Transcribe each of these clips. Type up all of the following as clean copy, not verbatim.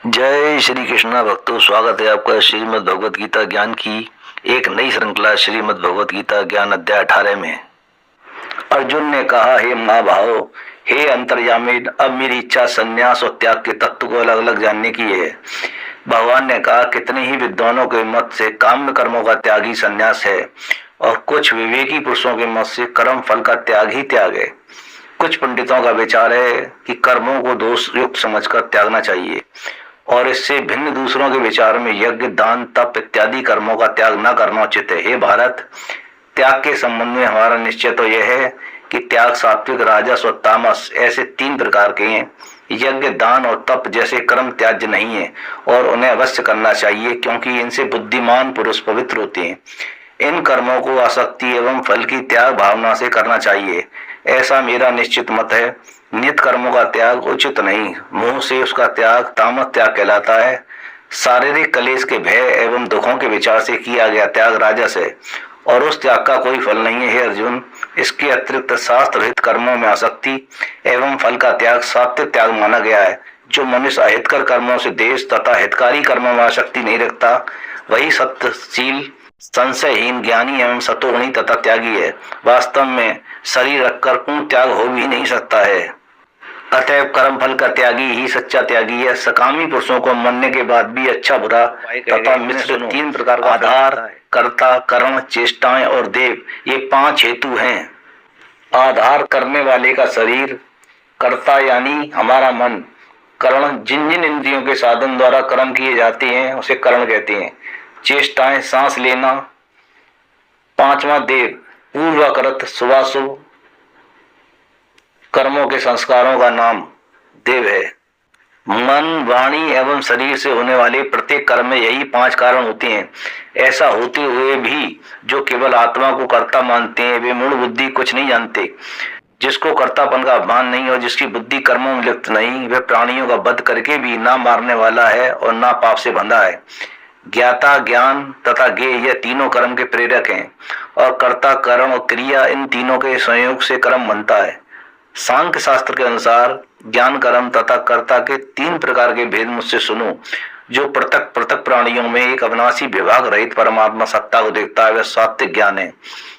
जय श्री कृष्णा भक्तों, स्वागत है आपका श्रीमद् भगवत गीता ज्ञान की एक नई श्रृंखला श्रीमद् भगवत गीता ज्ञान अध्याय 18 में। अर्जुन ने कहा, हे महाभाव, हे अंतर्यामी, अब मेरी इच्छा संन्यास और त्याग के तत्व को अलग अलग जानने की है। भगवान ने कहा, कितने ही विद्वानों के मत से काम्य कर्मों का त्याग ही संन्यास है और कुछ विवेकी पुरुषों के मत से कर्म फल का त्याग ही त्याग है। कुछ पंडितों का विचार है कि कर्मों को दोष युक्त समझकर त्यागना चाहिए और इससे भिन्न दूसरों के विचार में यज्ञ, दान, तप इत्यादि कर्मों का त्याग न करना उचित है। हे भारत, त्याग के संबंध में हमारा निश्चय तो यह है कि त्याग सात्विक, राजस और तामस ऐसे 3 प्रकार के हैं। यज्ञ, दान और तप जैसे कर्म त्याज्य नहीं है और उन्हें अवश्य करना चाहिए, क्योंकि इनसे बुद्धिमान पुरुष पवित्र होते हैं। इन कर्मों को आसक्ति एवं फल की त्याग भावना से करना चाहिए, ऐसा मेरा निश्चित मत है। नित्य कर्मों का त्याग उचित नहीं, मुंह से उसका त्याग तामस त्याग कहलाता है। शारीरिक क्लेश के भय एवं दुखों के विचार से किया गया त्याग राजस है और उस त्याग का कोई फल नहीं है। हे अर्जुन, इसके अतिरिक्त शास्त्र हित कर्मों में आसक्ति एवं फल का त्याग सात्विक त्याग माना गया है। जो मनुष्य अहितकर कर्मों से देश तथा हितकारी कर्मों में आसक्ति नहीं रखता, वही सत्यशील, संशयहीन, ज्ञानी एवं सतोगुणी तथा त्यागी है। वास्तव में शरीर रखकर पूर्ण त्याग हो भी नहीं सकता है। अतएव कर्म फल का त्यागी ही सच्चा त्यागी है। सकामी पुरुषों को मरने के बाद भी अच्छा बुरा तथा मिश्र 3 प्रकार का आधार, कर्ता, करण, चेष्टाएं और देव, ये 5 हेतु हैं। आधार करने वाले का शरीर, कर्ता यानी हमारा मन, करण जिन जिन इंद्रियों के साधन द्वारा कर्म किए जाते हैं उसे करण कहते हैं, चेष्टाएं सांस लेना, 5वां देव पूर्वकृत शुभाशुभ कर्मों के संस्कारों का नाम देव है। मन, वाणी एवं शरीर से होने वाले प्रत्येक कर्म में यही 5 कारण होते हैं। ऐसा होते हुए भी जो केवल आत्मा को कर्ता मानते हैं, वे मूढ़ बुद्धि कुछ नहीं जानते। जिसको कर्तापन का अभिमान नहीं और जिसकी बुद्धि कर्मों में लिप्त नहीं, वह प्राणियों का वध करके भी ना मारने वाला है और ना पाप से बंधा है। ज्ञाता, ज्ञान तथा ज्ञेय, यह तीनों कर्म के प्रेरक हैं और कर्ता, करण और क्रिया, इन तीनों के संयोग से कर्म बनता है। सांख्य शास्त्र के अनुसार ज्ञान, कर्म तथा कर्ता के 3 प्रकार के भेद मुझसे सुनो। जो पृथक पृथक प्राणियों में एक अविनाशी विभाग रहित परमात्मा सत्ता को देखता है, वह सात्विक ज्ञान है।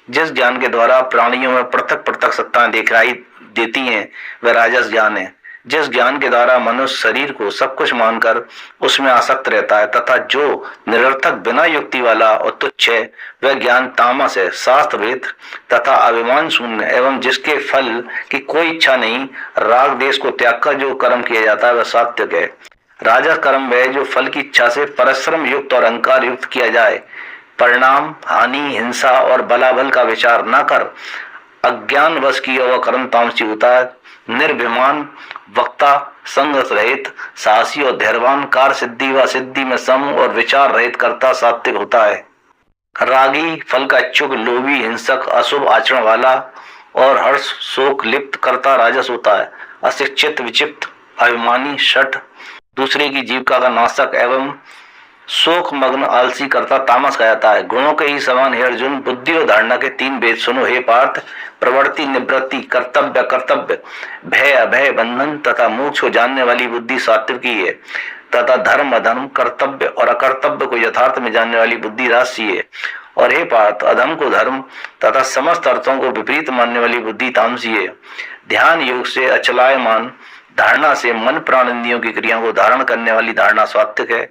जिस ज्ञान के द्वारा प्राणियों में पृथक पृथक सत्ताएं दिखाई देती हैं, वह राजस ज्ञान है। जिस ज्ञान के द्वारा मनुष्य शरीर को सब कुछ मानकर उसमें आसक्त रहता है तथा जो निरर्थक, बिना युक्ति वाला और तुच्छ है, वह ज्ञान तामस है। शास्त्रविद तथा अभिमान शून्य एवं जिसके फल की कोई इच्छा नहीं, राग देश को त्याग कर जो कर्म किया जाता है, वह सात्विक है। राजस कर्म वह जो फल की इच्छा से परिश्रम युक्त और अहंकार युक्त किया जाए, परिणाम, हानि, हिंसा और बलाबल का विचार न कर अज्ञान वश किया हुआ कर्म तामसी होता है। निर्भिमान, वक्ता, संग रहित, साहसी और धैर्यवान, कार्य सिद्धि व सिद्धि में सम और विचार रहित करता सात्विक होता है। रागी, फल का इच्छुक, लोभी, हिंसक, अशुभ आचरण वाला और हर्ष शोक लिप्त करता राजस होता है। अशिक्षित, विचित्र, अभिमानी, शठ, दूसरे की जीविका का नाशक एवं शोक मग्न आलसी करता तामस कहता है। गुणों के ही समान हे अर्जुन, बुद्धि और धारणा के 3 भेद सुनो। हे पार्थ, प्रवृत्ति, निवृत्ति, कर्तव्य, अकर्तव्य, भय, अभय, बंधन तथा मोक्ष को जानने वाली बुद्धि सात्विक की है तथा धर्म, अधर्म, कर्तव्य और अकर्तव्य को यथार्थ में जानने वाली बुद्धि राजसी है। और हे पार्थ, अधर्म को धर्म तथा समस्त अर्थों को विपरीत मानने वाली बुद्धि तामसी है। ध्यान योग से अचलायमान धारणा से मन, प्राण, इंद्रियों की क्रियाओं को धारण करने वाली धारणा सात्विक है।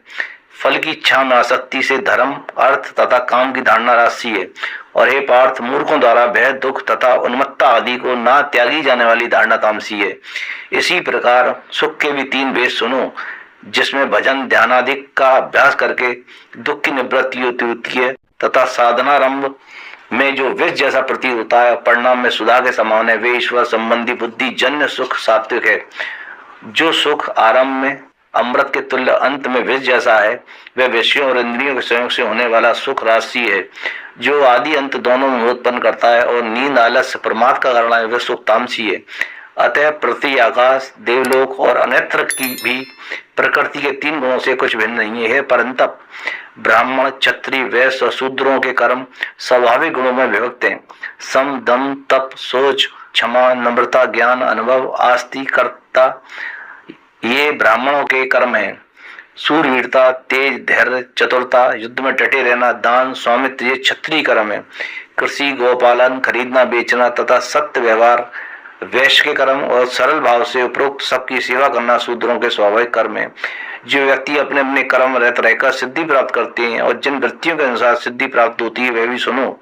फल की इच्छा में आसक्ति से धर्म, अर्थ तथा काम की धारणा राशि है। और हे पार्थ, मूर्खों द्वारा भय, दुख तथा उन्मत्ता आदि को ना त्यागी जाने वाली धारणा तामसी है। इसी प्रकार सुख के भी 3 भेद सुनो, जिसमें भजन, ध्यान आदि का अभ्यास करके दुख की निवृत्ति होती है तथा साधनारंभ में जो विष जैसा प्रतीत होता है, परिणाम में सुधा के समान है, वे ईश्वर संबंधी बुद्धि जन्य सुख सात्विक है। जो सुख आरंभ में अमृत के तुल्य, अंत में विष जैसा है, वह विषयों और इंद्रियों के संयोग से होने वाला सुख राशि है। जो आदि अंत दोनों में उत्पन्न करता है और नींद, आलस्य, प्रमाद का कारण है, वह सुख तामसी है। अतः पृथ्वी, आकाश, देवलोक और अन्यत्र की भी प्रकृति के 3 गुणों से कुछ भिन्न नहीं है। परंतु ब्राह्मण, क्षत्रिय, वैश्य और शूद्रों के कर्म स्वाभाविक गुणों में विभक्त हैं। सम, दम, तप, सोच, क्षमा, नम्रता, ज्ञान, अनुभव, आस्ति, कर्ता, ये ब्राह्मणों के कर्म हैं। सूरवीरता, तेज, धैर्य, चतुरता, युद्ध में डटे रहना, दान, स्वामित्व ये क्षत्रिय कर्म है। कृषि, गौपालन, खरीदना बेचना तथा सत्य व्यवहार वैश्य के कर्म और सरल भाव से उपरोक्त सबकी सेवा करना शूद्रों के स्वाभाविक कर्म है। जो व्यक्ति अपने अपने कर्म रहते रहकर सिद्धि प्राप्त करते हैं और जिन वृत्तियों के अनुसार सिद्धि प्राप्त होती है वह भी सुनो।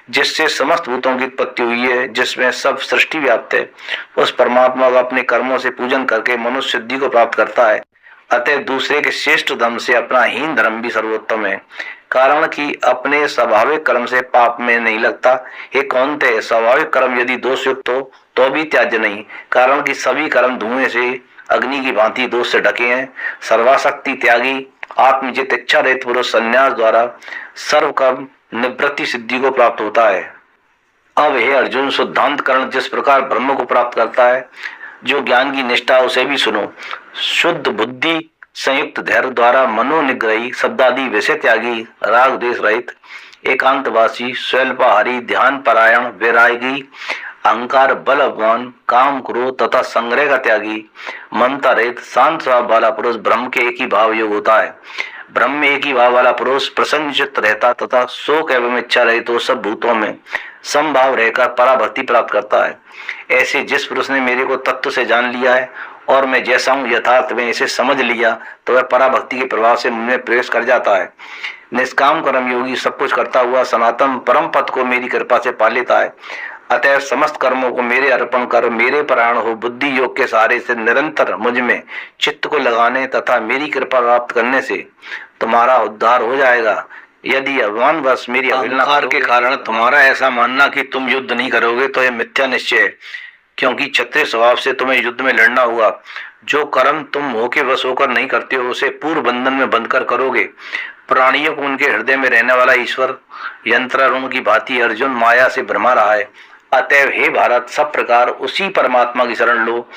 जिससे समस्त भूतों की उत्पत्ति हुई है, जिसमें सब सृष्टि व्याप्त है, उस परमात्मा का अपने कर्मों से पूजन करके मनुष्य सिद्धि को प्राप्त करता है। अतः दूसरे के श्रेष्ठ धर्म से अपना हीन धर्म भी सर्वोत्तम है, कारण कि अपने स्वाभाविक कर्म से पाप में नहीं लगता। हे कौन्तेय, स्वाभाविक कर्म यदि दोषयुक्त हो तो भी त्याज्य नहीं, कारण कि सभी कर्म धुएं से अग्नि की भांति दोष से ढके हैं। सर्वाशक्ति त्यागी आत्मजित इच्छा रहित पुरुष संन्यास द्वारा सर्व कर्म निवृत्ति सिद्धि को प्राप्त होता है। अब हे अर्जुन, शुद्धांत करण जिस प्रकार ब्रह्म को प्राप्त करता है, जो ज्ञान की निष्ठा उसे भी सुनो। शुद्ध बुद्धि संयुक्त धैर्य द्वारा मनोनिग्रही, शब्दादि विषय त्यागी, राग द्वेष रहित, एकांतवासी, स्वल्पाहारी, ध्यान परायण, वैरागी, अहंकार, बल, अभिमान, काम, क्रोध तथा संग्रह का त्यागी, ममता रहित, शांत स्वभाव वाला पुरुष ब्रह्म के एक ही भाव योग होता है। ब्रह्म में एक ही भाव वाला पुरुष प्रसन्नचित्त रहता तथा शोक एवं इच्छा रहित तो सब भूतों में समभाव रहकर पराभक्ति प्राप्त करता है। ऐसे जिस पुरुष ने मेरे को तत्व से जान लिया है और मैं जैसा हूँ यथार्थ में इसे समझ लिया तो वह पराभक्ति के प्रभाव से मुझमें प्रवेश कर जाता है। निष्काम कर्म योगी सब कुछ करता हुआ सनातन परम पद को मेरी कृपा से पा लेता है। अतः समस्त कर्मों को मेरे अर्पण कर मेरे परायण हो बुद्धि योग के सहारे से निरंतर मुझ में चित्त को लगाने तथा मेरी कृपा प्राप्त करने से तुम्हारा उद्धार हो जाएगा। यदि अभिमानवश मेरी अहंकार के कारण तुम्हारा ऐसा मानना कि तुम युद्ध नहीं करोगे तो यह मिथ्या निश्चय है, क्योंकि क्षत्रिय स्वभाव से तुम्हें युद्ध में लड़ना होगा। जो कर्म तुम मोह के वश होकर नहीं करते हो उसे पूर्व बंधन में बंधकर करोगे। प्राणियों को उनके हृदय में रहने वाला ईश्वर यंत्रारूढ़ की भांति अर्जुन माया से भ्रमा रहा है। अतएव हे भारत, सब प्रकार उसी परमात्मा की शरण लो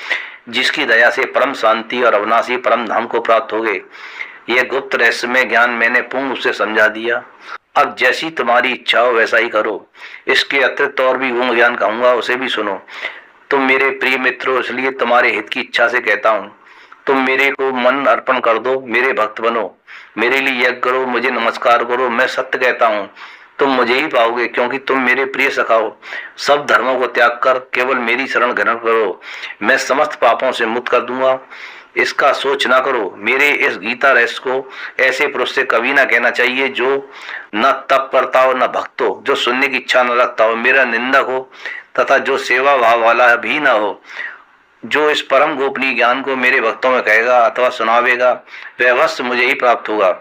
जिसकी दया से परम शांति और अविनाशी परम धाम को प्राप्त हो गए। यह गुप्त रहस्यमय ज्ञान मैंने पूर्ण रूप से समझा दिया। अब जैसी तुम्हारी इच्छा हो वैसा ही करो। इसके अतिरिक्त और भी गुण ज्ञान कहूंगा, उसे भी सुनो। तुम मेरे प्रिय मित्रों, इसलिए तुम्हारे हित की इच्छा से कहता हूँ। तुम मेरे को मन अर्पण कर दो, मेरे भक्त बनो, मेरे लिए यज्ञ करो, मुझे नमस्कार करो। मैं सत्य कहता हूँ, तुम मुझे ही पाओगे, क्योंकि तुम मेरे प्रिय सखा हो। सब धर्मों को त्याग कर केवल मेरी शरण ग्रहण करो, मैं समस्त पापों से मुक्त कर दूंगा। इसका सोच ना करो। मेरे इस गीता रहस्य को ऐसे पुरुष से कभी ना कहना चाहिए जो न तप करता हो न भक्त हो, जो सुनने की इच्छा न रखता हो, मेरा निंदक हो तथा जो सेवा भाव वाला भी न हो। जो इस परम गोपनीय ज्ञान को मेरे भक्तों में कहेगा अथवा सुनावेगा वह अवश्य मुझे ही प्राप्त होगा।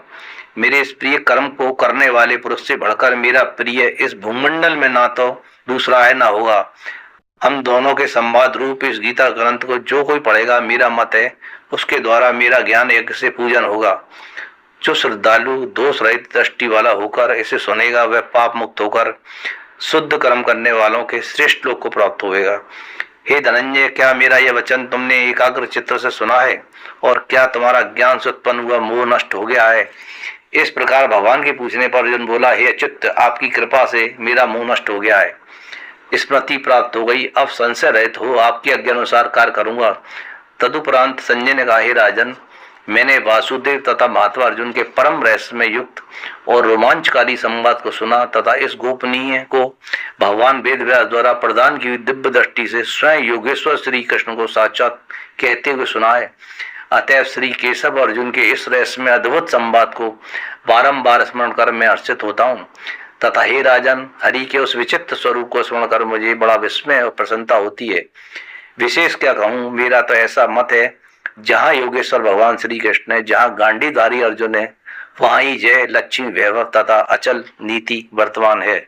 मेरे इस प्रिय कर्म को करने वाले पुरुष से बढ़कर मेरा प्रिय इस भूमंडल में ना तो दूसरा है ना होगा। हम दोनों के संवाद रूप इस गीता ग्रंथ को जो कोई पढ़ेगा, मेरा मत है उसके द्वारा मेरा ज्ञान यज्ञ से पूजन होगा। जो श्रद्धालु दोष रहित दृष्टि वाला होकर इसे सुनेगा वह पाप मुक्त होकर शुद्ध कर्म करने वालों के श्रेष्ठ लोक को प्राप्त होगा। हे धनंजय, क्या मेरा यह वचन तुमने एकाग्र चित्त से सुना है और क्या तुम्हारा ज्ञान से उत्पन्न हुआ मोह नष्ट हो गया है? इस प्रकार भगवान के पूछने पर अर्जुन बोला, हे अच्युत, आपकी कृपा से मेरा मोह नष्ट हो गया है, स्मृति प्राप्त हो गई। अब संशय रहित हो आपके आज्ञा अनुसार कार्य करूंगा। तदुपरांत संजय ने कहा, हे राजन, मैंने वासुदेव तथा महात्मा अर्जुन के परम रहस्य में युक्त और रोमांचकारी संवाद को सुना तथा इस गोपनीय को भगवान वेद व्यास द्वारा प्रदान की हुई दिव्य दृष्टि से स्वयं योगेश्वर श्री कृष्ण को साक्षात कहते हुए सुना है। अतएव श्री केशव अर्जुन के इस रहस्य में अद्भुत संवाद को बारंबार स्मरण कर मैं हर्षित होता हूँ तथा हे राजन, हरि के उस विचित्र स्वरूप को स्मरण कर मुझे बड़ा विस्मय और प्रसन्नता होती है। विशेष क्या कहूँ, मेरा तो ऐसा मत है, जहाँ योगेश्वर भगवान श्री कृष्ण है, जहाँ गांडीधारी अर्जुन है, वहाँ ही जय, लक्ष्मी, वैभव तथा अचल नीति वर्तमान है।